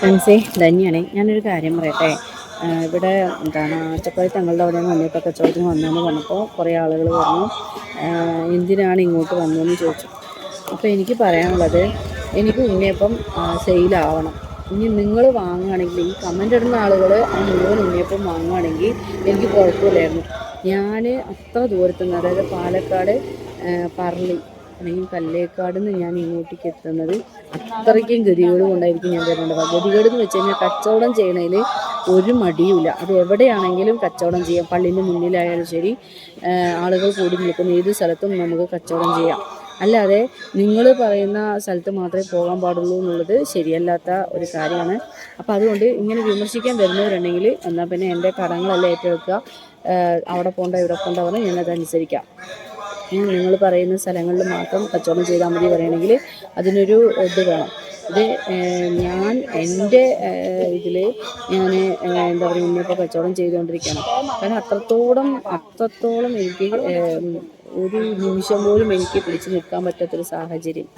മനസ്സേ ധന്യാണേ. ഞാനൊരു കാര്യം പറയട്ടെ. ഇവിടെ അച്ചപ്പാടി തങ്ങളുടെ അവിടെ നിന്ന് വന്നിട്ട് കച്ചവടത്തിന് വന്നതെന്ന് പറഞ്ഞപ്പോൾ കുറേ ആളുകൾ പറഞ്ഞു എന്തിനാണ് ഇങ്ങോട്ട് വന്നതെന്ന് ചോദിച്ചു. അപ്പോൾ എനിക്ക് പറയാനുള്ളത്, എനിക്ക് ഉണ്ണിയപ്പം സെയിലാവണം. ഇനി നിങ്ങൾ വാങ്ങുകയാണെങ്കിൽ, ഈ കമൻ്റ് ഇടുന്ന ആളുകൾ ആ മുഴുവൻ ഉണ്ണിയപ്പം വാങ്ങുകയാണെങ്കിൽ എനിക്ക് കുഴപ്പമില്ലായിരുന്നു. ഞാൻ അത്ര ദൂരത്തു നിന്ന്, അതായത് പാലക്കാട് പറളി അല്ലെങ്കിൽ കല്ലേക്കാട് നിന്ന് ഞാൻ ഇങ്ങോട്ടേക്ക് എത്തുന്നത് അത്രയ്ക്കും ഗതികേട് കൊണ്ടായിരിക്കും ഞാൻ വരുന്നുണ്ട്. ഗതികേട് എന്ന് വെച്ച് കഴിഞ്ഞാൽ കച്ചവടം ചെയ്യണതിൽ ഒരു മടിയുമില്ല. അത് എവിടെയാണെങ്കിലും കച്ചവടം ചെയ്യാം. പള്ളീൻ്റെ മുന്നിലായാലും ശരി, ആളുകൾ കൂടി നിൽക്കുന്ന ഏത് സ്ഥലത്തും നമുക്ക് കച്ചവടം ചെയ്യാം. അല്ലാതെ നിങ്ങൾ പറയുന്ന സ്ഥലത്ത് മാത്രമേ പോകാൻ പാടുള്ളൂ എന്നുള്ളത് ശരിയല്ലാത്ത ഒരു കാര്യമാണ്. അപ്പോൾ അതുകൊണ്ട് ഇങ്ങനെ വിമർശിക്കാൻ വരുന്നവരുണ്ടെങ്കിൽ എന്നാൽ പിന്നെ എൻ്റെ കടങ്ങളെല്ലാം ഏറ്റെടുക്കുക. അവിടെ പോകണ്ട ഇവിടെ പോകണ്ട പറഞ്ഞാൽ ഞാനതനുസരിക്കാം. നിങ്ങൾ പറയുന്ന സ്ഥലങ്ങളിൽ മാത്രം കച്ചവടം ചെയ്താൽ മതി പറയുകയാണെങ്കിൽ അതിനൊരു ഇത് വേണം. ഇത് ഞാൻ എൻ്റെ ഇതിൽ ഞാൻ എന്താ പറയുക, ഉണ്ണിയപ്പം കച്ചവടം ചെയ്തുകൊണ്ടിരിക്കുകയാണ്. കാരണം അത്രത്തോളം എനിക്ക് ഒരു നിമിഷം പോലും എനിക്ക് പിടിച്ചു നിൽക്കാൻ പറ്റാത്തൊരു സാഹചര്യം.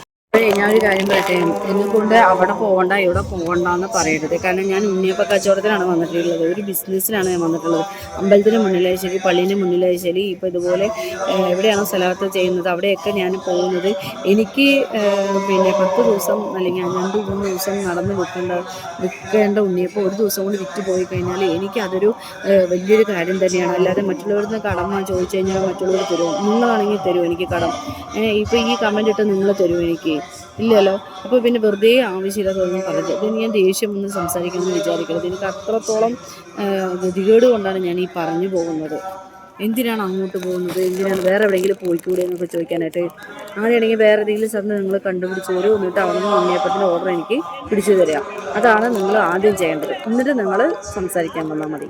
ഞാനൊരു കാര്യം പറയട്ടെ, എന്നെക്കൊണ്ട് അവിടെ പോകണ്ട ഇവിടെ പോകണ്ട എന്ന് പറയരുത്. കാരണം ഞാൻ ഉണ്ണിയപ്പ കച്ചവടത്തിനാണ് വന്നിട്ടുള്ളത്, ഒരു ബിസിനസ്സിനാണ് ഞാൻ വന്നിട്ടുള്ളത്. അമ്പലത്തിന് മുന്നിലായി ശരി, പള്ളീൻ്റെ മുന്നിലായി ശരി, ഇപ്പോൾ ഇതുപോലെ എവിടെയാണോ സ്ഥലത്ത് ചെയ്യുന്നത് അവിടെയൊക്കെ ഞാൻ പോകുന്നത്. എനിക്ക് 10 ദിവസം അല്ലെങ്കിൽ 2-3 ദിവസം നടന്ന് വിൽക്കേണ്ട ഉണ്ണിയപ്പം ഒരു ദിവസം കൊണ്ട് വിറ്റ് പോയി കഴിഞ്ഞാൽ എനിക്കതൊരു വലിയൊരു കാര്യം തന്നെയാണ്. അല്ലാതെ മറ്റുള്ളവരിൽ നിന്ന് കടം ചോദിച്ചു കഴിഞ്ഞാൽ മറ്റുള്ളവർ തരുമോ? നിങ്ങളാണെങ്കിൽ തരുമോ എനിക്ക് കടം? ഇപ്പോൾ ഈ കമൻ്റ് ഇട്ട് നിങ്ങൾ തരുമോ എനിക്ക്? ഇല്ലല്ലോ. അപ്പോൾ പിന്നെ വെറുതെ ആവശ്യമില്ലാതൊന്നും പറഞ്ഞത് ഇത് ഞാൻ ദേഷ്യം ഒന്ന് സംസാരിക്കണമെന്ന് വിചാരിക്കരുത്. എനിക്ക് അത്രത്തോളം ഗതികേട് കൊണ്ടാണ് ഞാൻ ഈ പറഞ്ഞു പോകുന്നത്. എന്തിനാണ് അങ്ങോട്ട് പോകുന്നത്, എന്തിനാണ് വേറെ എവിടെയെങ്കിലും പോയിക്കൂടെ എന്നൊക്കെ ചോദിക്കാനായിട്ട്. ആദ്യമാണെങ്കിൽ വേറെ ഏതെങ്കിലും സ്ഥലത്ത് നിങ്ങൾ കണ്ടുപിടിച്ച് വരും, എന്നിട്ട് അവിടെ നിന്ന് ഉണ്ണിയപ്പത്തിൻ്റെ ഓർഡർ എനിക്ക് പിടിച്ചു തരിക. അതാണ് നിങ്ങൾ ആദ്യം ചെയ്യേണ്ടത്. എന്നിട്ട് നിങ്ങൾ സംസാരിക്കാൻ വന്നാൽ മതി.